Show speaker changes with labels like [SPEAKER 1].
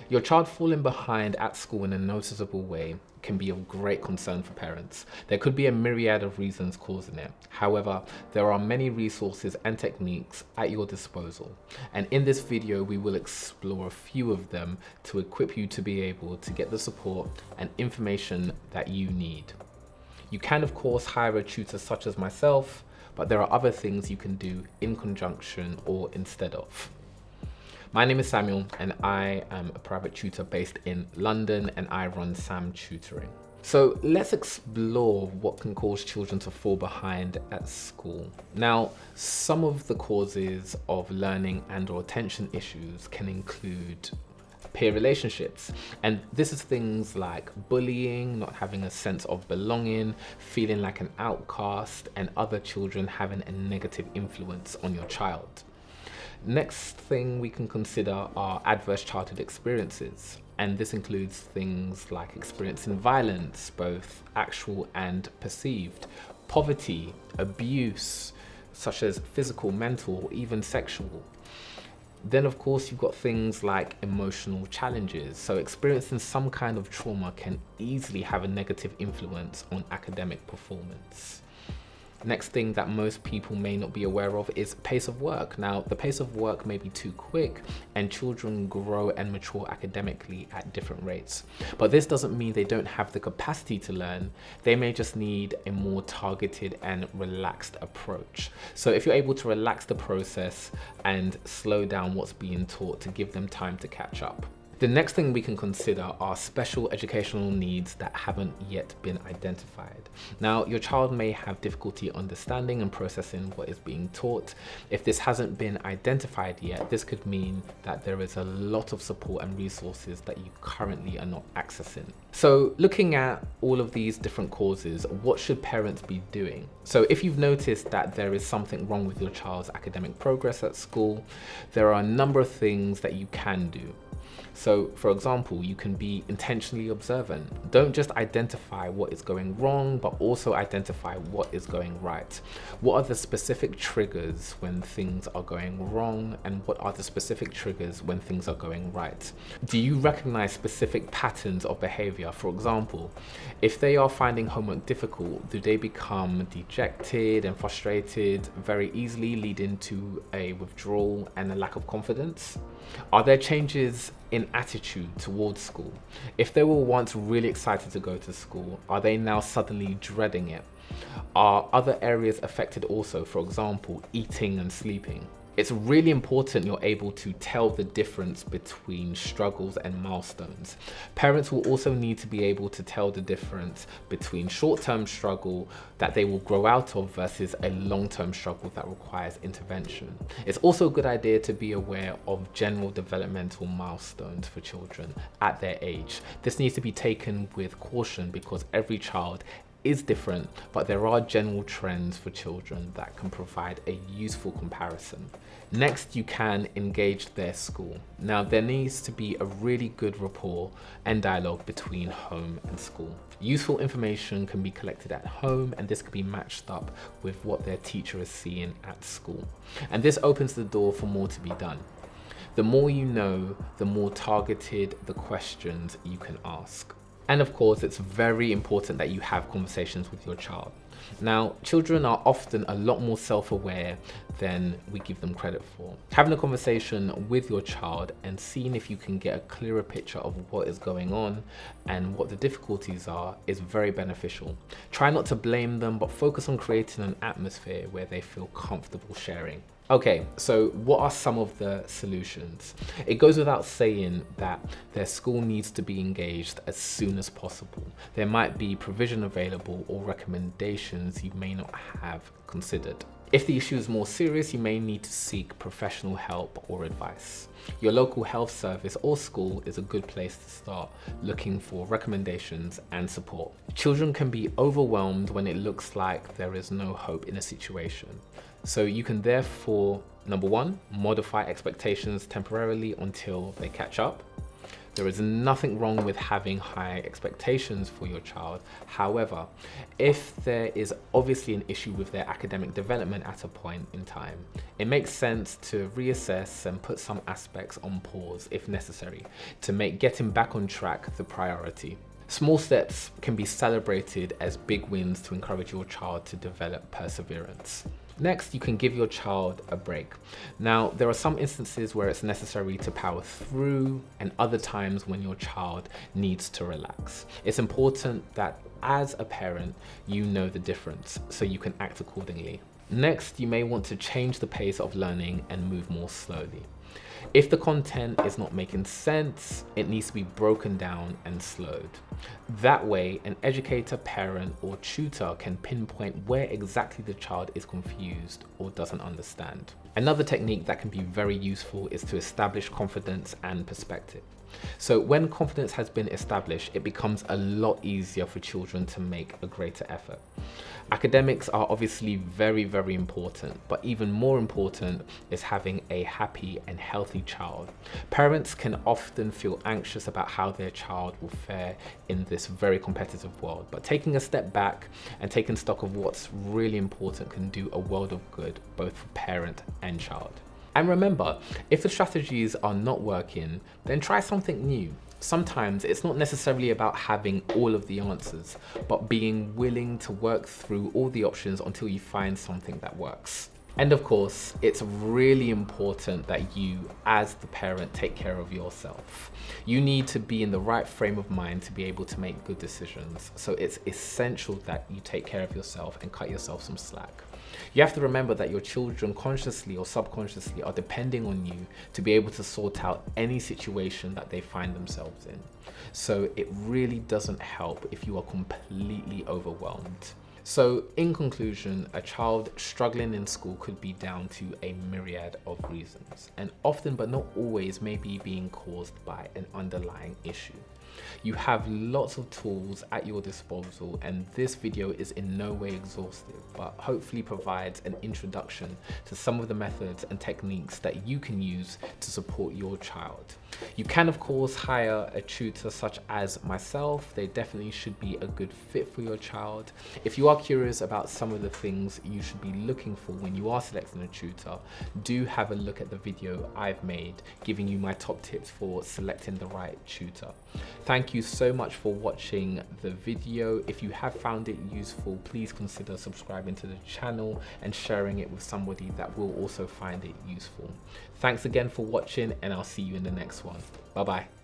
[SPEAKER 1] Your child falling behind at school in a noticeable way can be of great concern for parents. There could be a myriad of reasons causing it. However, there are many resources and techniques at your disposal. And in this video, we will explore a few of them to equip you to be able to get the support and information that you need. You can, of course, hire a tutor such as myself, but there are other things you can do in conjunction or instead of. My name is Samuel and I am a private tutor based in London and I run Sam Tutoring. So let's explore what can cause children to fall behind at school. Now, some of the causes of learning and or attention issues can include peer relationships. And this is things like bullying, not having a sense of belonging, feeling like an outcast, and other children having a negative influence on your child. Next thing we can consider are adverse childhood experiences. And this includes things like experiencing violence, both actual and perceived, poverty, abuse, such as physical, mental, or even sexual. Then of course you've got things like emotional challenges. So experiencing some kind of trauma can easily have a negative influence on academic performance. Next thing that most people may not be aware of is pace of work. Now, the pace of work may be too quick and children grow and mature academically at different rates. But this doesn't mean they don't have the capacity to learn. They may just need a more targeted and relaxed approach. So if you're able to relax the process and slow down what's being taught to give them time to catch up. The next thing we can consider are special educational needs that haven't yet been identified. Now, your child may have difficulty understanding and processing what is being taught. If this hasn't been identified yet, this could mean that there is a lot of support and resources that you currently are not accessing. So looking at all of these different causes, what should parents be doing? So if you've noticed that there is something wrong with your child's academic progress at school, there are a number of things that you can do. So for example, you can be intentionally observant. Don't just identify what is going wrong, but also identify what is going right. What are the specific triggers when things are going wrong, and what are the specific triggers when things are going right? Do you recognize specific patterns of behavior? For example, if they are finding homework difficult, do they become dejected and frustrated very easily, leading to a withdrawal and a lack of confidence? Are there changes in attitude towards school? If they were once really excited to go to school, are they now suddenly dreading it? Are other areas affected also, for example, eating and sleeping? It's really important you're able to tell the difference between struggles and milestones. Parents will also need to be able to tell the difference between short-term struggle that they will grow out of versus a long-term struggle that requires intervention. It's also a good idea to be aware of general developmental milestones for children at their age. This needs to be taken with caution because every child is different, but there are general trends for children that can provide a useful comparison. Next, you can engage their school. Now, there needs to be a really good rapport and dialogue between home and school. Useful information can be collected at home, and this can be matched up with what their teacher is seeing at school. And this opens the door for more to be done. The more you know, the more targeted the questions you can ask. And of course, it's very important that you have conversations with your child. Now, children are often a lot more self-aware than we give them credit for. Having a conversation with your child and seeing if you can get a clearer picture of what is going on and what the difficulties are is very beneficial. Try not to blame them, but focus on creating an atmosphere where they feel comfortable sharing. Okay, so what are some of the solutions? It goes without saying that their school needs to be engaged as soon as possible. There might be provision available or recommendations you may not have considered. If the issue is more serious, you may need to seek professional help or advice. Your local health service or school is a good place to start looking for recommendations and support. Children can be overwhelmed when it looks like there is no hope in a situation. So you can therefore, number one, modify expectations temporarily until they catch up. There is nothing wrong with having high expectations for your child. However, if there is obviously an issue with their academic development at a point in time, it makes sense to reassess and put some aspects on pause if necessary to make getting back on track the priority. Small steps can be celebrated as big wins to encourage your child to develop perseverance. Next, you can give your child a break. Now, there are some instances where it's necessary to power through and other times when your child needs to relax. It's important that as a parent, you know the difference so you can act accordingly. Next, you may want to change the pace of learning and move more slowly. If the content is not making sense, it needs to be broken down and slowed. That way, an educator, parent, or tutor can pinpoint where exactly the child is confused or doesn't understand. Another technique that can be very useful is to establish confidence and perspective. So when confidence has been established, it becomes a lot easier for children to make a greater effort. Academics are obviously very, very important, but even more important is having a happy and healthy child. Parents can often feel anxious about how their child will fare in this very competitive world, but taking a step back and taking stock of what's really important can do a world of good, both for parent and child. And remember, if the strategies are not working, then try something new. Sometimes it's not necessarily about having all of the answers, but being willing to work through all the options until you find something that works. And of course, it's really important that you, as the parent, take care of yourself. You need to be in the right frame of mind to be able to make good decisions. So it's essential that you take care of yourself and cut yourself some slack. You have to remember that your children consciously or subconsciously are depending on you to be able to sort out any situation that they find themselves in. So it really doesn't help if you are completely overwhelmed. So in conclusion, a child struggling in school could be down to a myriad of reasons, and often but not always may be being caused by an underlying issue. You have lots of tools at your disposal, and this video is in no way exhaustive, but hopefully provides an introduction to some of the methods and techniques that you can use to support your child. You can of course hire a tutor such as myself. They definitely should be a good fit for your child. If you are curious about some of the things you should be looking for when you are selecting a tutor, do have a look at the video I've made giving you my top tips for selecting the right tutor. Thank you so much for watching the video. If you have found it useful, please consider subscribing to the channel and sharing it with somebody that will also find it useful. Thanks again for watching, and I'll see you in the next one. Bye bye.